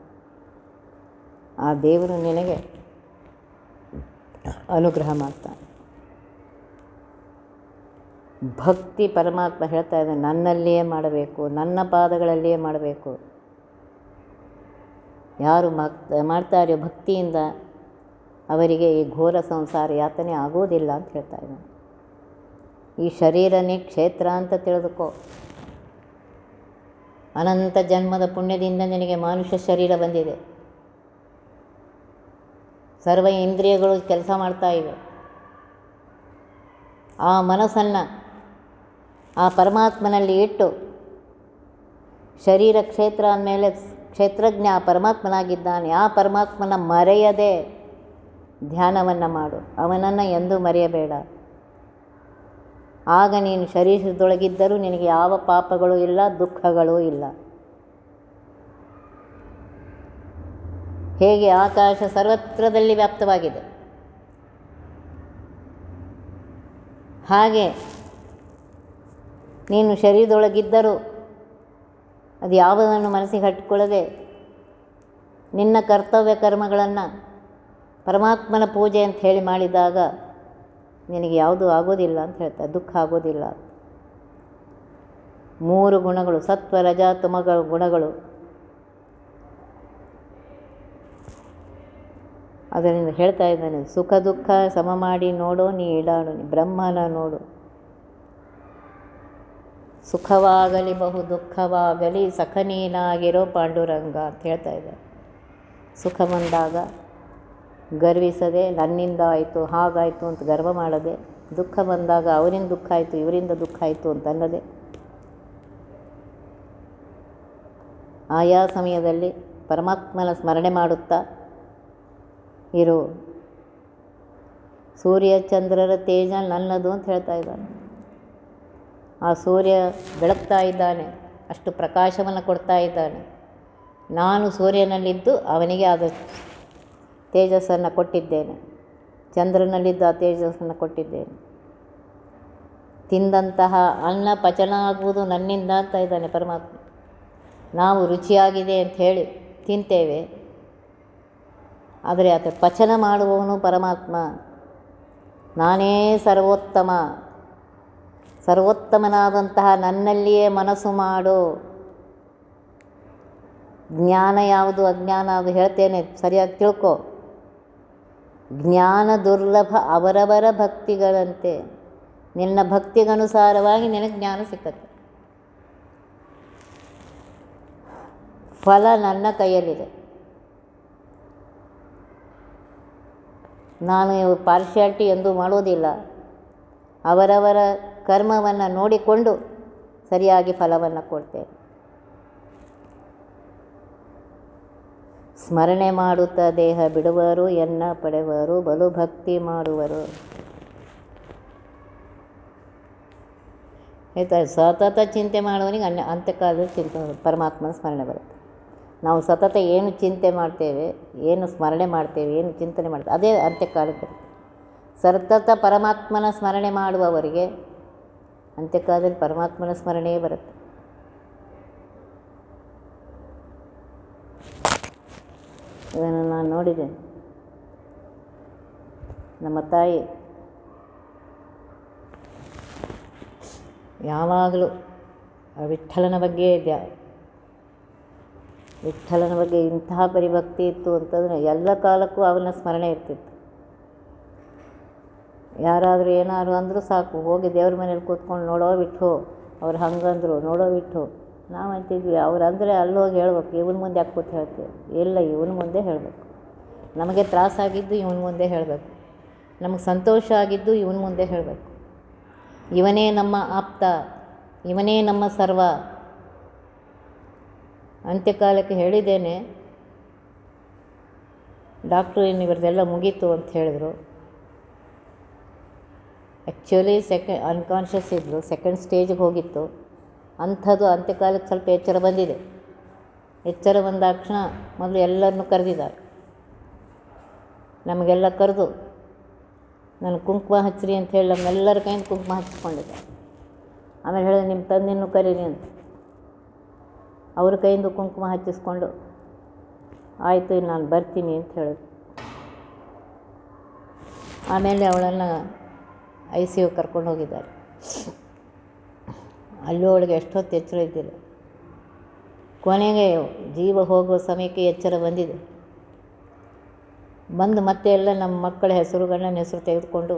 ಆ ದೇವರು ನಿನಗೆ ಅನುಗ್ರಹ ಮಾಡ್ತಾನೆ. ಭಕ್ತಿ ಪರಮಾತ್ಮ ಹೇಳ್ತಾ ಇದ್ದಾನೆ, ನನ್ನಲ್ಲಿಯೇ ಮಾಡಬೇಕು, ನನ್ನ ಪಾದಗಳಲ್ಲಿಯೇ ಮಾಡಬೇಕು. ಯಾರು ಮಾಡ್ತಾರೋ ಭಕ್ತಿಯಿಂದ ಅವರಿಗೆ ಈ ಘೋರ ಸಂಸಾರ ಯಾತನೆ ಆಗೋದಿಲ್ಲ ಅಂತ ಹೇಳ್ತಾ ಇದ್ದಾನೆ. ಈ ಶರೀರನೇ ಕ್ಷೇತ್ರ ಅಂತ ತಿಳಿದುಕೋ. ಅನಂತ ಜನ್ಮದ ಪುಣ್ಯದಿಂದ ನಿನಗೆ ಮಾನುಷ್ಯ ಶರೀರ ಬಂದಿದೆ. ಸರ್ವ ಇಂದ್ರಿಯಗಳು ಕೆಲಸ ಮಾಡ್ತಾ ಇವೆ. ಆ ಮನಸ್ಸನ್ನು ಆ ಪರಮಾತ್ಮನಲ್ಲಿ ಇಟ್ಟು, ಶರೀರ ಕ್ಷೇತ್ರ ಅಂದಮೇಲೆ ಕ್ಷೇತ್ರಜ್ಞ ಪರಮಾತ್ಮನಾಗಿದ್ದಾನೆ. ಆ ಪರಮಾತ್ಮನ ಮರೆಯದೆ ಧ್ಯಾನವನ್ನು ಮಾಡು, ಅವನನ್ನು ಎಂದೂ ಮರೆಯಬೇಡ. ಆಗ ನೀನು ಶರೀರದೊಳಗಿದ್ದರೂ ನಿನಗೆ ಯಾವ ಪಾಪಗಳೂ ಇಲ್ಲ, ದುಃಖಗಳೂ ಇಲ್ಲ. ಹೇಗೆ ಆಕಾಶ ಸರ್ವತ್ರದಲ್ಲಿ ವ್ಯಾಪ್ತವಾಗಿದೆ, ಹಾಗೆ ನೀನು ಶರೀರದೊಳಗಿದ್ದರೂ ಅದು ಯಾವುದನ್ನು ಮನಸ್ಸಿಗೆ ಹಟ್ಟಿಕೊಳ್ಳದೆ ನಿನ್ನ ಕರ್ತವ್ಯ ಕರ್ಮಗಳನ್ನು ಪರಮಾತ್ಮನ ಪೂಜೆ ಅಂತ ಹೇಳಿ ಮಾಡಿದಾಗ ನಿನಗೆ ಯಾವುದೂ ಆಗೋದಿಲ್ಲ ಅಂತ ಹೇಳ್ತಾರೆ, ದುಃಖ ಆಗೋದಿಲ್ಲ. 3 ಗುಣಗಳು, ಸತ್ವ ರಜ ತಮಗಳ ಗುಣಗಳು, ಅದರಿಂದ ಹೇಳ್ತಾ ಇದ್ದಾನೆ, ಸುಖ ದುಃಖ ಸಮ ಮಾಡಿ ನೋಡೋ ನೀ ಈಡಾಡು, ನೀ ಬ್ರಹ್ಮನ ನೋಡು. ಸುಖವಾಗಲಿ ಬಹು ದುಃಖವಾಗಲಿ ಸಖ ನೀನಾಗಿರೋ ಪಾಂಡುರಂಗ ಅಂತ ಹೇಳ್ತಾ ಇದ್ದಾರೆ. ಸುಖ ಬಂದಾಗ ಗರ್ವಿಸದೆ ನನ್ನಿಂದ ಆಯಿತು ಹಾಗಾಯಿತು ಅಂತ ಗರ್ವ ಮಾಡದೆ, ದುಃಖ ಬಂದಾಗ ಅವರಿಂದ ದುಃಖ ಆಯಿತು ಇವರಿಂದ ದುಃಖ ಆಯಿತು ಅಂತ ಅನ್ನದೆ, ಆಯಾ ಸಮಯದಲ್ಲಿ ಪರಮಾತ್ಮನ ಸ್ಮರಣೆ ಮಾಡುತ್ತಾ ಇರು. ಸೂರ್ಯ ಚಂದ್ರರ ತೇಜ ನನ್ನದು ಅಂತ ಹೇಳ್ತಾ ಇದ್ದಾನೆ. ಆ ಸೂರ್ಯ ಬೆಳಗ್ತಾ ಇದ್ದಾನೆ, ಅಷ್ಟು ಪ್ರಕಾಶವನ್ನು ಕೊಡ್ತಾ ಇದ್ದಾನೆ. ನಾನು ಸೂರ್ಯನಲ್ಲಿದ್ದು ಅವನಿಗೆ ಆದ ತೇಜಸ್ಸನ್ನು ಕೊಟ್ಟಿದ್ದೇನೆ, ಚಂದ್ರನಲ್ಲಿದ್ದು ಆ ತೇಜಸ್ಸನ್ನು ಕೊಟ್ಟಿದ್ದೇನೆ. ತಿಂದಂತಹ ಅನ್ನ ಪಚನ ಆಗುವುದು ನನ್ನಿಂದ ಅಂತ ಇದ್ದಾನೆ ಪರಮಾತ್ಮ. ನಾವು ರುಚಿಯಾಗಿದೆ ಅಂತ ಹೇಳಿ ತಿಂತೇವೆ, ಆದರೆ ಆತ ಪಚನ ಮಾಡುವವನು ಪರಮಾತ್ಮ. ನಾನೇ ಸರ್ವೋತ್ತಮ, ಸರ್ವೋತ್ತಮನಾದಂತಹ ನನ್ನಲ್ಲಿಯೇ ಮನಸ್ಸು ಮಾಡು. ಜ್ಞಾನ ಯಾವುದು ಅಜ್ಞಾನ ಅದು ಹೇಳ್ತೇನೆ, ಸರಿಯಾಗಿ ತಿಳ್ಕೊ. ಜ್ಞಾನ ದುರ್ಲಭ ಅವರವರ ಭಕ್ತಿಗಳಂತೆ, ನಿನ್ನ ಭಕ್ತಿಗನುಸಾರವಾಗಿ ನಿನಗೆ ಜ್ಞಾನ ಸಿಕ್ಕತ್ತೆ. ಫಲ ನನ್ನ ಕೈಯಲ್ಲಿದೆ. ನಾನು ಪಾರ್ಶಿಯಾಲಿಟಿ ಎಂದೂ ಮಾಡೋದಿಲ್ಲ. ಅವರವರ ಕರ್ಮವನ್ನು ನೋಡಿಕೊಂಡು ಸರಿಯಾಗಿ ಫಲವನ್ನು ಕೊಡ್ತೇನೆ. ಸ್ಮರಣೆ ಮಾಡುತ್ತಾ ದೇಹ ಬಿಡುವರು, ಎನ್ನ ಪಡೆವರು, ಬಲು ಭಕ್ತಿ ಮಾಡುವರು. ಆಯ್ತಾ? ಸತತ ಚಿಂತೆ ಮಾಡುವವನಿಗೆ ಅಂತ್ಯಕಾಲದ ಚಿಂತೆ ಪರಮಾತ್ಮನ ಸ್ಮರಣೆ ಬರುತ್ತೆ. ನಾವು ಸತತ ಏನು ಚಿಂತೆ ಮಾಡ್ತೇವೆ, ಏನು ಸ್ಮರಣೆ ಮಾಡ್ತೇವೆ, ಏನು ಚಿಂತನೆ ಮಾಡ್ತೇವೆ, ಅದೇ ಅಂತ್ಯಕಾಲಕ್ಕೆ ಬರುತ್ತೆ. ಸತತ ಪರಮಾತ್ಮನ ಸ್ಮರಣೆ ಮಾಡುವವರಿಗೆ ಅಂತ್ಯಕಾಲದಲ್ಲಿ ಪರಮಾತ್ಮನ ಸ್ಮರಣೆಯೇ ಬರುತ್ತೆ. ಇದನ್ನು ನಾನು ನೋಡಿದ್ದೇನೆ. ನಮ್ಮ ತಾಯಿ ಯಾವಾಗಲೂ ವಿಠ್ಠಲನ ಬಗ್ಗೆ ವಿಠ್ಠಲನ ಬಗ್ಗೆ ಇಂತಹ ಪರಿಭಕ್ತಿ ಇತ್ತು ಅಂತಂದರೆ ಎಲ್ಲ ಕಾಲಕ್ಕೂ ಅವನ ಸ್ಮರಣೆ ಇರ್ತಿತ್ತು. ಯಾರಾದರೂ ಏನಾದ್ರು ಅಂದರೂ ಸಾಕು, ಹೋಗಿ ದೇವ್ರ ಮನೇಲಿ ಕೂತ್ಕೊಂಡು ನೋಡೋ ಬಿಟ್ಟು, ಅವ್ರು ಹಂಗಂದರು ನೋಡೋ ಬಿಟ್ಟು ನಾವು ಅಂತಿದ್ವಿ. ಅವ್ರು ಅಂದರೆ ಅಲ್ಲಿ ಹೋಗಿ ಹೇಳ್ಬೇಕು, ಇವನ ಮುಂದೆ ಯಾಕೆ ಕೂತು ಹೇಳ್ತೀವಿ? ಇಲ್ಲ, ಇವನ ಮುಂದೆ ಹೇಳಬೇಕು. ನಮಗೆ ತ್ರಾಸಾಗಿದ್ದು ಇವನ ಮುಂದೆ ಹೇಳಬೇಕು, ನಮಗೆ ಸಂತೋಷ ಆಗಿದ್ದು ಇವನ ಮುಂದೆ ಹೇಳಬೇಕು. ಇವನೇ ನಮ್ಮ ಆಪ್ತ, ಇವನೇ ನಮ್ಮ ಸರ್ವ. ಅಂತ್ಯಕಾಲಕ್ಕೆ ಹೇಳಿದ್ದೇನೆ, ಡಾಕ್ಟ್ರು ಇನ್ನು ಇವ್ರದ್ದೆಲ್ಲ ಮುಗೀತು ಅಂತ ಹೇಳಿದ್ರು. ಆ್ಯಕ್ಚುಲಿ ಅನ್ಕಾನ್ಷಿಯಸ್ ಇದ್ದರು, ಸೆಕೆಂಡ್ ಸ್ಟೇಜಿಗೆ ಹೋಗಿತ್ತು. ಅಂಥದ್ದು ಅಂತ್ಯಕಾಲಕ್ಕೆ ಸ್ವಲ್ಪ ಎಚ್ಚರ ಬಂದಿದೆ. ಎಚ್ಚರ ಬಂದಾಕ್ಷಣ ಮೊದಲು ಎಲ್ಲರನ್ನೂ ಕರೆದಿದ್ದಾರೆ. ನಮಗೆಲ್ಲ ಕರೆದು ನನಗೆ ಕುಂಕುಮ ಹಚ್ಚಿರಿ ಅಂತ ಹೇಳಿ ನಮ್ಮೆಲ್ಲರ ಕೈಯಿಂದ ಕುಂಕುಮ ಹಚ್ಚಿಕೊಂಡಿದ್ದೆ. ಆಮೇಲೆ ಹೇಳಿದೆ, ನಿಮ್ಮ ತಂದೆನೂ ಕರೀರಿ ಅಂತ. ಅವ್ರ ಕೈಯಿಂದ ಕುಂಕುಮ ಹಚ್ಚಿಸ್ಕೊಂಡು ಆಯಿತು ಇನ್ನು ನಾನು ಬರ್ತೀನಿ ಅಂತ ಹೇಳಿದ್ರು. ಆಮೇಲೆ ಅವಳನ್ನು ICU ಕರ್ಕೊಂಡು ಹೋಗಿದ್ದಾರೆ. ಅಲ್ಲೊಳಗೆ ಎಷ್ಟೊತ್ತು ಎಚ್ಚರ ಇದ್ದಿಲ್ಲ. ಕೊನೆಗೆ ಜೀವ ಹೋಗುವ ಸಮಯಕ್ಕೆ ಎಚ್ಚರ ಬಂದಿದೆ. ಬಂದು ಮತ್ತೆ ಎಲ್ಲ ನಮ್ಮ ಮಕ್ಕಳ ಹೆಸರು, ಗಂಡನ ಹೆಸರು ತೆಗೆದುಕೊಂಡು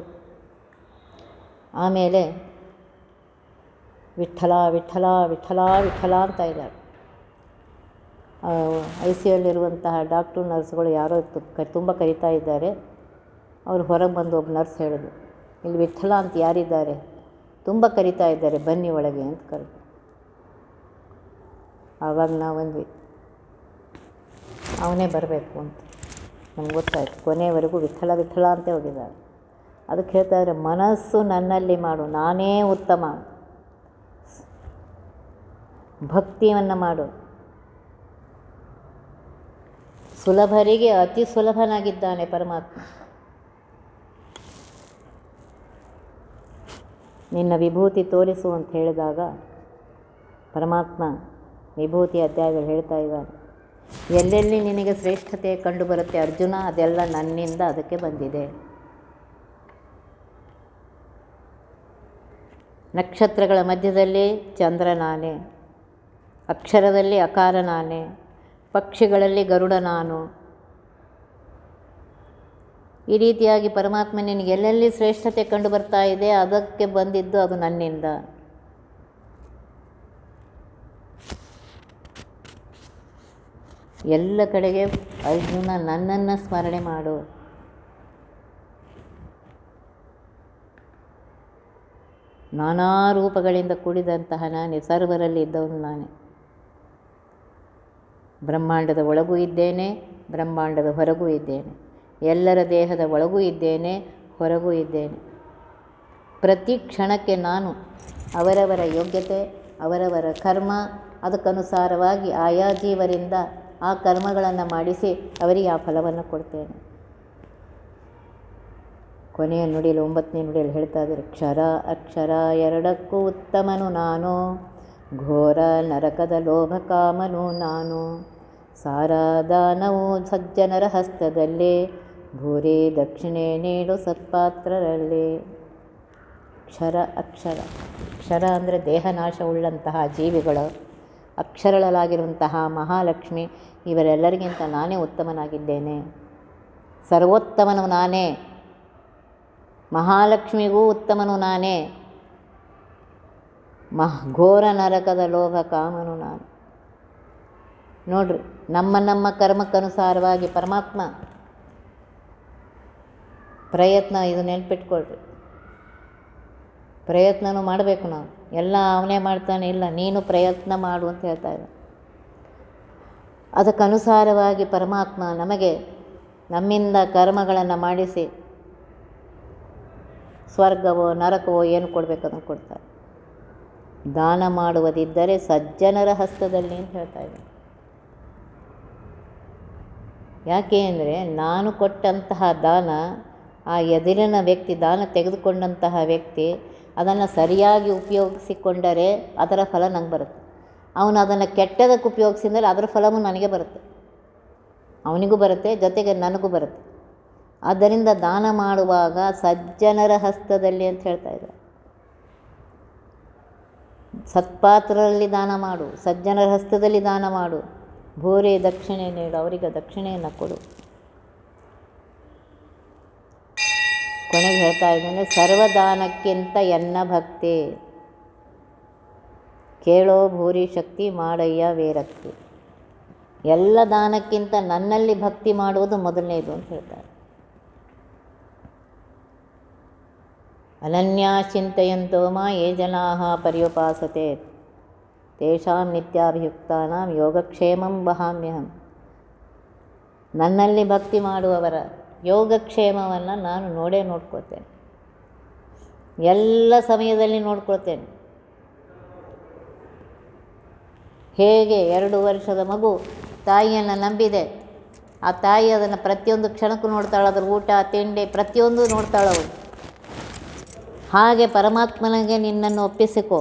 ಆಮೇಲೆ ವಿಠ್ಠಲ ವಿಠ್ಠಲ ವಿಠ್ಠಲ ವಿಠ್ಠಲ ಅಂತ ಇದ್ದಾರೆ. ICUಯಲ್ಲಿರುವಂತಹ ಡಾಕ್ಟ್ರು ನರ್ಸ್ಗಳು ಯಾರೋ ತುಂಬ ಕರೀತಾ ಇದ್ದಾರೆ. ಅವರು ಹೊರಗೆ ಬಂದು ಒಬ್ಬ ನರ್ಸ್ ಹೇಳಿದ್ರು, ಇಲ್ಲಿ ವಿಠ್ಠಲ ಅಂತ ಯಾರಿದ್ದಾರೆ, ತುಂಬ ಕರೀತಾ ಇದ್ದಾರೆ, ಬನ್ನಿ ಒಳಗೆ ಅಂತ ಕರೆದು. ಆವಾಗ ನಾವು ಬಂದ್ವಿ. ಅವನೇ ಬರಬೇಕು ಅಂತ ನಮ್ಗೆ ಗೊತ್ತಾಯ್ತು. ಕೊನೆಯವರೆಗೂ ವಿಠಲ ವಿಠಲ ಅಂತ ಹೋಗಿದ್ದಾರೆ. ಅದಕ್ಕೆ ಹೇಳ್ತಾಯಿದ್ರೆ ಮನಸ್ಸು ನನ್ನಲ್ಲಿ ಮಾಡು, ನಾನೇ ಉತ್ತಮ, ಭಕ್ತಿಯನ್ನು ಮಾಡು. ಸುಲಭರಿಗೆ ಅತಿ ಸುಲಭನಾಗಿದ್ದಾನೆ ಪರಮಾತ್ಮ. ನಿನ್ನ ವಿಭೂತಿ ತೋರಿಸು ಅಂತ ಹೇಳಿದಾಗ ಪರಮಾತ್ಮ ವಿಭೂತಿ ಅಧ್ಯಾಯಗಳು ಹೇಳ್ತಾ ಇದ್ದಾನೆ. ಎಲ್ಲೆಲ್ಲಿ ನಿನಗೆ ಶ್ರೇಷ್ಠತೆ ಕಂಡು ಬರುತ್ತೆ ಅರ್ಜುನ, ಅದೆಲ್ಲ ನನ್ನಿಂದ ಅದಕ್ಕೆ ಬಂದಿದೆ. ನಕ್ಷತ್ರಗಳ ಮಧ್ಯದಲ್ಲಿ ಚಂದ್ರ ನಾನೇ, ಅಕ್ಷರದಲ್ಲಿ ಅಕಾರ ನಾನೇ, ಪಕ್ಷಿಗಳಲ್ಲಿ ಗರುಡ ನಾನು. ಈ ರೀತಿಯಾಗಿ ಪರಮಾತ್ಮ ನಿನಗೆ ಎಲ್ಲೆಲ್ಲಿ ಶ್ರೇಷ್ಠತೆ ಕಂಡು ಬರ್ತಾ ಇದೆ ಅದಕ್ಕೆ ಬಂದಿದ್ದು ಅದು ನನ್ನಿಂದ. ಎಲ್ಲ ಕಡೆಗೆ ಅರ್ಜುನ ನನ್ನನ್ನು ಸ್ಮರಣೆ ಮಾಡು. ನಾನಾ ರೂಪಗಳಿಂದ ಕೂಡಿದಂತಹ ನಾನೇ, ಸರ್ವರಲ್ಲಿ ಇದ್ದವನು ನಾನೇ. ಬ್ರಹ್ಮಾಂಡದ ಒಳಗೂ ಇದ್ದೇನೆ, ಬ್ರಹ್ಮಾಂಡದ ಹೊರಗೂ ಇದ್ದೇನೆ, ಎಲ್ಲರ ದೇಹದ ಒಳಗೂ ಇದ್ದೇನೆ, ಹೊರಗೂ ಇದ್ದೇನೆ. ಪ್ರತಿ ಕ್ಷಣಕ್ಕೆ ನಾನು ಅವರವರ ಯೋಗ್ಯತೆ, ಅವರವರ ಕರ್ಮ, ಅದಕ್ಕನುಸಾರವಾಗಿ ಆಯಾ ಜೀವರಿಂದ ಆ ಕರ್ಮಗಳನ್ನು ಮಾಡಿಸಿ ಅವರಿಗೆ ಆ ಫಲವನ್ನು ಕೊಡ್ತೇನೆ. ಕೊನೆಯ ನುಡಿಯಲ್ಲಿ 9ನೇ ನುಡಿಯಲ್ಲಿ ಹೇಳ್ತಾ ಇದ್ದಾರೆ, ಕ್ಷರ ಅಕ್ಷರ ಎರಡಕ್ಕೂ ಉತ್ತಮನು ನಾನು, ಘೋರ ನರಕದ ಲೋಭ ಕಾಮನು ನಾನು, ಸಾರಾದಾನವು ಸಜ್ಜನರ ಹಸ್ತದಲ್ಲಿ, ಭೂರಿ ದಕ್ಷಿಣೆ ನೀಡು ಸತ್ಪಾತ್ರರಲ್ಲಿ. ಕ್ಷರ ಅಕ್ಷರ, ಕ್ಷರ ಅಂದರೆ ದೇಹನಾಶವುಳ್ಳಂತಹ ಜೀವಿಗಳು, ಅಕ್ಷರಗಳಾಗಿರುವಂತಹ ಮಹಾಲಕ್ಷ್ಮಿ, ಇವರೆಲ್ಲರಿಗಿಂತ ನಾನೇ ಉತ್ತಮನಾಗಿದ್ದೇನೆ. ಸರ್ವೋತ್ತಮನು ನಾನೇ, ಮಹಾಲಕ್ಷ್ಮಿಗೂ ಉತ್ತಮನು ನಾನೇ, ಘೋರ ನರಕದ ಲೋಭ ಕಾಮನು ನಾನು. ನೋಡ್ರಿ, ನಮ್ಮ ಕರ್ಮಕ್ಕನುಸಾರವಾಗಿ ಪರಮಾತ್ಮ ಪ್ರಯತ್ನ, ಇದು ನೆನ್ಪಿಟ್ಕೊಳ್ರಿ, ಪ್ರಯತ್ನನೂ ಮಾಡಬೇಕು ನಾವು. ಎಲ್ಲ ಅವನೇ ಮಾಡ್ತಾನೆ, ಇಲ್ಲ ನೀನು ಪ್ರಯತ್ನ ಮಾಡು ಅಂತ ಹೇಳ್ತಾ ಇದ್ದ. ಅದಕ್ಕನುಸಾರವಾಗಿ ಪರಮಾತ್ಮ ನಮಗೆ ನಮ್ಮಿಂದ ಕರ್ಮಗಳನ್ನು ಮಾಡಿಸಿ ಸ್ವರ್ಗವೋ ನರಕವೋ ಏನು ಕೊಡಬೇಕಂತ ಕೊಡ್ತಾರೆ. ದಾನ ಮಾಡುವುದಿದ್ದರೆ ಸಜ್ಜನರ ಹಸ್ತದಲ್ಲಿ ಅಂತ ಹೇಳ್ತಾ ಇದ್ದೆ. ಯಾಕೆ ಅಂದರೆ ನಾನು ಕೊಟ್ಟಂತಹ ದಾನ, ಆ ಎದುರಿನ ವ್ಯಕ್ತಿ, ದಾನ ತೆಗೆದುಕೊಂಡಂತಹ ವ್ಯಕ್ತಿ ಅದನ್ನು ಸರಿಯಾಗಿ ಉಪಯೋಗಿಸಿಕೊಂಡರೆ ಅದರ ಫಲ ನಂಗೆ ಬರುತ್ತೆ. ಅವನು ಅದನ್ನು ಕೆಟ್ಟದಕ್ಕೆ ಉಪಯೋಗಿಸಿದರೆ ಅದರ ಫಲವೂ ನನಗೆ ಬರುತ್ತೆ, ಅವನಿಗೂ ಬರುತ್ತೆ, ಜೊತೆಗೆ ನನಗೂ ಬರುತ್ತೆ. ಆದ್ದರಿಂದ ದಾನ ಮಾಡುವಾಗ ಸಜ್ಜನರ ಹಸ್ತದಲ್ಲಿ ಅಂತ ಹೇಳ್ತಾ ಇದ್ದಾರೆ. ಸತ್ಪಾತ್ರರಲ್ಲಿ ದಾನ ಮಾಡು, ಸಜ್ಜನರ ಹಸ್ತದಲ್ಲಿ ದಾನ ಮಾಡು, ಭೂರಿ ದಕ್ಷಿಣೆ ನೀಡು, ಅವರಿಗೆ ದಕ್ಷಿಣೆಯನ್ನು ಕೊಡು. ಕೊನೆಗೆ ಹೇಳ್ತಾ ಇದ್ದೇನೆ, ಸರ್ವದಾನಕ್ಕಿಂತ ಎನ್ನ ಭಕ್ತಿ, ಕೇಳೋ ಭೂರಿ ಶಕ್ತಿ ಮಾಡಯ್ಯ ವೇರಕ್ತಿ. ಎಲ್ಲ ದಾನಕ್ಕಿಂತ ನನ್ನಲ್ಲಿ ಭಕ್ತಿ ಮಾಡುವುದು ಮೊದಲನೇದು ಅಂತ ಹೇಳ್ತಾರೆ. ಅನನ್ಯಾ ಚಿಂತೆಯಂತೋ ಮಾ ಯೇ ಜನಾಃ ಪರ್ಯುಪಾಸತೆ ತೇಷಾಂ ನಿತ್ಯಾಭಿಯುಕ್ತಾನಾಂ ಯೋಗಕ್ಷೇಮಂ ವಹಾಮ್ಯಹಂ. ನನ್ನಲ್ಲಿ ಭಕ್ತಿ ಮಾಡುವವರ ಯೋಗಕ್ಷೇಮವನ್ನು ನಾನು ನೋಡ್ಕೋತೇನೆ, ಎಲ್ಲ ಸಮಯದಲ್ಲಿ ನೋಡ್ಕೊಳ್ತೇನೆ. ಹೇಗೆ 2 ವರ್ಷದ ಮಗು ತಾಯಿಯನ್ನು ನಂಬಿದೆ, ಆ ತಾಯಿ ಅದನ್ನು ಪ್ರತಿಯೊಂದು ಕ್ಷಣಕ್ಕೂ ನೋಡ್ತಾಳೆ, ಅದರ ಊಟ ತಿಂಡಿ ಪ್ರತಿಯೊಂದು ನೋಡ್ತಾಳವಳು. ಹಾಗೆ ಪರಮಾತ್ಮನಿಗೆ ನಿನ್ನನ್ನು ಒಪ್ಪಿಸಿಕೋ,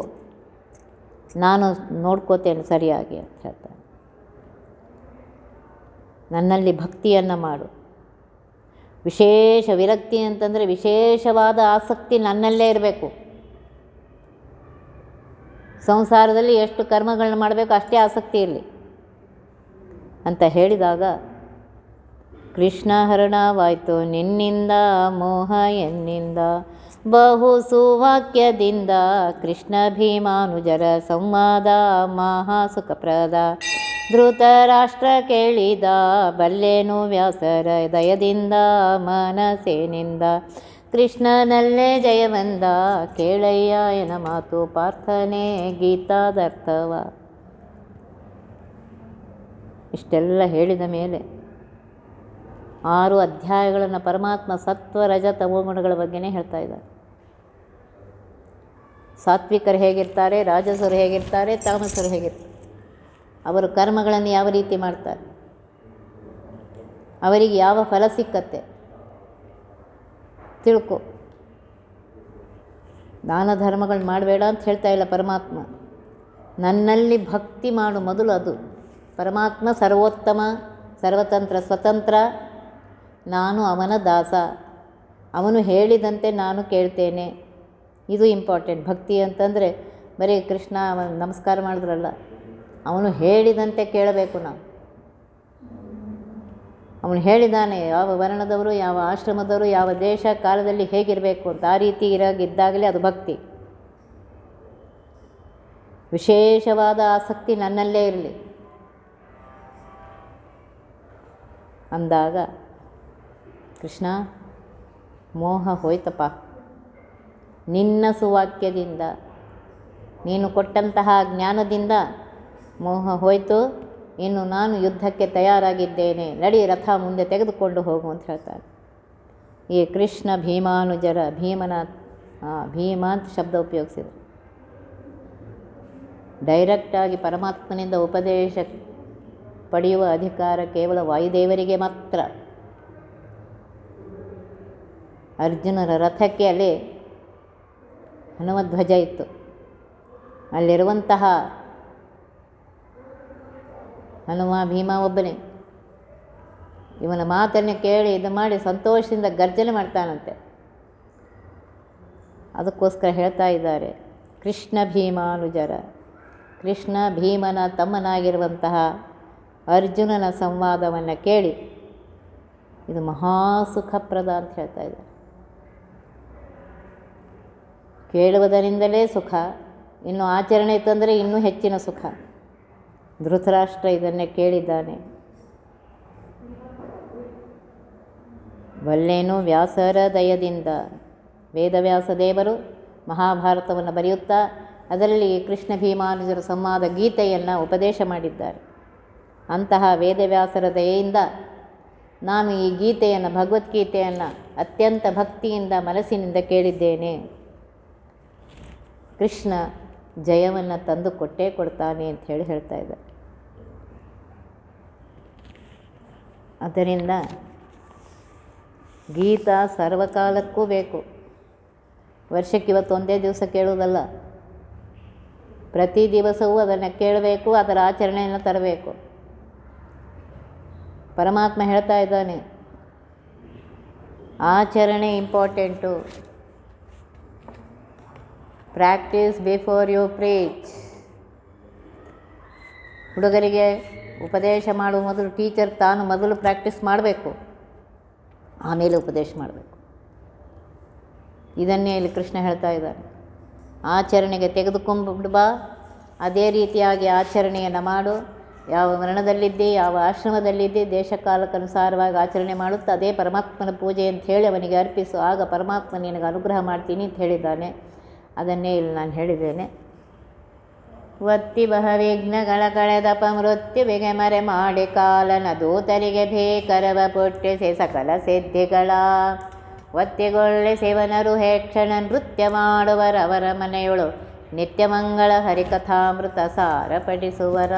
ನಾನು ನೋಡ್ಕೋತೇನೆ ಸರಿಯಾಗಿ ಅಂತ ಹೇಳ್ತಾನೆ. ನನ್ನಲ್ಲಿ ಭಕ್ತಿಯನ್ನು ಮಾಡು. ವಿಶೇಷ ವಿರಕ್ತಿ ಅಂತಂದರೆ ವಿಶೇಷವಾದ ಆಸಕ್ತಿ ನನ್ನಲ್ಲೇ ಇರಬೇಕು. ಸಂಸಾರದಲ್ಲಿ ಎಷ್ಟು ಕರ್ಮಗಳನ್ನ ಮಾಡಬೇಕು ಅಷ್ಟೇ ಆಸಕ್ತಿ ಇರಲಿ ಅಂತ ಹೇಳಿದಾಗ, ಕೃಷ್ಣ ಹರಣವಾಯಿತು ನಿನ್ನಿಂದ ಮೋಹ ಎನ್ನಿಂದ, ಬಹು ಸುವಾಕ್ಯದಿಂದ ಕೃಷ್ಣ ಭೀಮಾನುಜರ ಸಂವಾದ ಮಹಾ ಸುಖಪ್ರದ, ಧೃತರಾಷ್ಟ್ರ ಕೇಳಿದ ಬಲ್ಲೇನು ವ್ಯಾಸರ ದಯದಿಂದ ಮನಸೇನಿಂದ, ಕೃಷ್ಣನಲ್ಲೇ ಜಯವಂದ ಕೇಳಯ್ಯ ಎನ ಮಾತು ಪಾರ್ಥನೆ ಗೀತಾದರ್ಥವ. ಇಷ್ಟೆಲ್ಲ ಹೇಳಿದ ಮೇಲೆ 6 ಅಧ್ಯಾಯಗಳನ್ನು ಪರಮಾತ್ಮ ಸತ್ವ ರಜ ತಮೋಗುಣಗಳ ಬಗ್ಗೆನೇ ಹೇಳ್ತಾ ಇದ್ದಾರೆ. ಸಾತ್ವಿಕರು ಹೇಗಿರ್ತಾರೆ, ರಾಜಸರು ಹೇಗಿರ್ತಾರೆ, ತಾಮಸರು ಹೇಗಿರ್ತಾರೆ, ಅವರು ಕರ್ಮಗಳನ್ನು ಯಾವ ರೀತಿ ಮಾಡ್ತಾರೆ, ಅವರಿಗೆ ಯಾವ ಫಲ ಸಿಕ್ಕತ್ತೆ ತಿಳ್ಕೊ. ದಾನ ಧರ್ಮಗಳು ಮಾಡಬೇಡ ಅಂತ ಹೇಳ್ತಾ ಇಲ್ಲ ಪರಮಾತ್ಮ. ನನ್ನಲ್ಲಿ ಭಕ್ತಿ ಮಾಡು ಮೊದಲು. ಅದು ಪರಮಾತ್ಮ ಸರ್ವೋತ್ತಮ, ಸರ್ವತಂತ್ರ, ಸ್ವತಂತ್ರ. ನಾನು ಅವನ ದಾಸ. ಅವನು ಹೇಳಿದಂತೆ ನಾನು ಕೇಳ್ತೇನೆ. ಇದು ಇಂಪಾರ್ಟೆಂಟ್. ಭಕ್ತಿ ಅಂತಂದರೆ ಬರೀ ಕೃಷ್ಣ ನಮಸ್ಕಾರ ಮಾಡಿದ್ರಲ್ಲ, ಅವನು ಹೇಳಿದಂತೆ ಕೇಳಬೇಕು ನಾವು. ಅವನು ಹೇಳಿದ್ದಾನೆ ಯಾವ ವರ್ಣದವರು, ಯಾವ ಆಶ್ರಮದವರು, ಯಾವ ದೇಶ ಕಾಲದಲ್ಲಿ ಹೇಗಿರಬೇಕು ಅಂತ. ಆ ರೀತಿ ಇದ್ದಾಗಲೇ ಅದು ಭಕ್ತಿ. ವಿಶೇಷವಾದ ಆಸಕ್ತಿ ನನ್ನಲ್ಲೇ ಇರಲಿ ಅಂದಾಗ ಕೃಷ್ಣ ಮೋಹ ಹೋಯ್ತಪ್ಪ ನಿನ್ನ ಸುವಾಕ್ಯದಿಂದ, ನೀನು ಕೊಟ್ಟಂತಹ ಜ್ಞಾನದಿಂದ ಮೋಹ ಹೋಯಿತು. ಇನ್ನು ನಾನು ಯುದ್ಧಕ್ಕೆ ತಯಾರಾಗಿದ್ದೇನೆ, ನಡಿ ರಥ ಮುಂದೆ ತೆಗೆದುಕೊಂಡು ಹೋಗು ಅಂತ ಹೇಳ್ತಾರೆ. ಈ ಕೃಷ್ಣ ಭೀಮಾನುಜರ, ಭೀಮ ಅಂತ ಶಬ್ದ ಉಪಯೋಗಿಸಿದರು. ಡೈರೆಕ್ಟಾಗಿ ಪರಮಾತ್ಮನಿಂದ ಉಪದೇಶ ಪಡೆಯುವ ಅಧಿಕಾರ ಕೇವಲ ವಾಯುದೇವರಿಗೆ ಮಾತ್ರ. ಅರ್ಜುನರ ರಥಕ್ಕೆ ಅಲ್ಲಿ ಹನುಮಧ್ವಜ ಇತ್ತು. ಅಲ್ಲಿರುವಂತಹ ಹನುಮ ಭೀಮ ಒಬ್ಬನೇ. ಇವನ ಮಾತನ್ನು ಕೇಳಿ ಇದು ಮಾಡಿ ಸಂತೋಷದಿಂದ ಗರ್ಜನೆ ಮಾಡ್ತಾನಂತೆ. ಅದಕ್ಕೋಸ್ಕರ ಹೇಳ್ತಾ ಇದ್ದಾರೆ ಕೃಷ್ಣ ಭೀಮಾನುಜರ. ಕೃಷ್ಣ ಭೀಮನ ತಮ್ಮನಾಗಿರುವಂತಹ ಅರ್ಜುನನ ಸಂವಾದವನ್ನು ಕೇಳಿ ಇದು ಮಹಾಸುಖಪ್ರದ ಅಂತ ಹೇಳ್ತಾ ಇದ್ದಾರೆ. ಕೇಳುವುದರಿಂದಲೇ ಸುಖ, ಇನ್ನು ಆಚರಣೆ ತಂದರೆ ಇನ್ನೂ ಹೆಚ್ಚಿನ ಸುಖ. ಧೃತರಾಷ್ಟ್ರ ಇದನ್ನೇ ಕೇಳಿದ್ದಾನೆ. ಬಲ್ಲೇನು ವ್ಯಾಸರ ದಯದಿಂದ. ವೇದವ್ಯಾಸ ದೇವರು ಮಹಾಭಾರತವನ್ನು ಬರೆಯುತ್ತಾ ಅದರಲ್ಲಿ ಕೃಷ್ಣ ಭೀಮಾನುಜರ ಸಂವಾದ ಗೀತೆಯನ್ನು ಉಪದೇಶ ಮಾಡಿದ್ದಾರೆ. ಅಂತಹ ವೇದವ್ಯಾಸರ ದಯೆಯಿಂದ ನಾನು ಈ ಗೀತೆಯನ್ನು, ಭಗವದ್ಗೀತೆಯನ್ನು ಅತ್ಯಂತ ಭಕ್ತಿಯಿಂದ ಮನಸ್ಸಿನಿಂದ ಕೇಳಿದ್ದೇನೆ. ಕೃಷ್ಣ ಜಯವನ್ನು ತಂದು ಕೊಟ್ಟೇ ಕೊಡ್ತಾನೆ ಅಂತ ಹೇಳ್ತಾ ಇದ್ದಾರೆ. ಆದ್ದರಿಂದ ಗೀತಾ ಸರ್ವಕಾಲಕ್ಕೂ ಬೇಕು. ವರ್ಷಕ್ಕೆ ಇವತ್ತು ಒಂದೇ ದಿವಸ ಕೇಳುವುದಲ್ಲ, ಪ್ರತಿ ದಿವಸವೂ ಅದನ್ನು ಕೇಳಬೇಕು, ಅದರ ಆಚರಣೆಯನ್ನು ತರಬೇಕು. ಪರಮಾತ್ಮ ಹೇಳ್ತಾ ಇದ್ದಾನೆ ಆಚರಣೆ important. Practice before you preach. ಹುಡುಗರಿಗೆ ಉಪದೇಶ ಮಾಡುವ ಮೊದಲು ಟೀಚರ್ ತಾನು ಮೊದಲು ಪ್ರಾಕ್ಟೀಸ್ ಮಾಡಬೇಕು, ಆಮೇಲೆ ಉಪದೇಶ ಮಾಡಬೇಕು. ಇದನ್ನೇ ಇಲ್ಲಿ ಕೃಷ್ಣ ಹೇಳ್ತಾ ಇದ್ದಾನೆ. ಆಚರಣೆಗೆ ತೆಗೆದುಕೊಂಡು ಬಾ, ಅದೇ ರೀತಿಯಾಗಿ ಆಚರಣೆಯನ್ನು ಮಾಡು. ಯಾವ ವರ್ಣದಲ್ಲಿದ್ದೆ, ಯಾವ ಆಶ್ರಮದಲ್ಲಿದ್ದೆ, ದೇಶ ಕಾಲಕ್ಕನುಸಾರವಾಗಿ ಆಚರಣೆ ಮಾಡುತ್ತಾ ಅದೇ ಪರಮಾತ್ಮನ ಪೂಜೆ ಅಂತ ಹೇಳಿ ಅವನಿಗೆ ಅರ್ಪಿಸು. ಆಗ ಪರಮಾತ್ಮ ನಿನಗೆ ಅನುಗ್ರಹ ಮಾಡ್ತೀನಿ ಅಂತ ಹೇಳಿದ್ದಾನೆ. ಅದನ್ನೇ ಇಲ್ಲಿ ನಾನು ಹೇಳಿದ್ದೇನೆ. ಒತ್ತಿ ಬಹವಿಘ್ನಗಳ ಕಳೆದಪ ಮೃತ್ಯು ಬೆಗೆ ಮರೆ ಮಾಡಿ ಕಾಲನ ದೂತರಿಗೆ ಬೇಕರವ ಪುಟ್ಟಿಸಿ ಸಕಲ ಸಿದ್ಧಿಗಳ ಒತ್ತಿಗೊಳ್ಳೆ ಶಿವನರು ಹೇಕ್ಷಣ ನೃತ್ಯ ಮಾಡುವರವರ ಮನೆಯೊಳು ನಿತ್ಯಮಂಗಳ ಹರಿಕಥಾಮೃತ ಸಾರ ಪಡಿಸುವರ.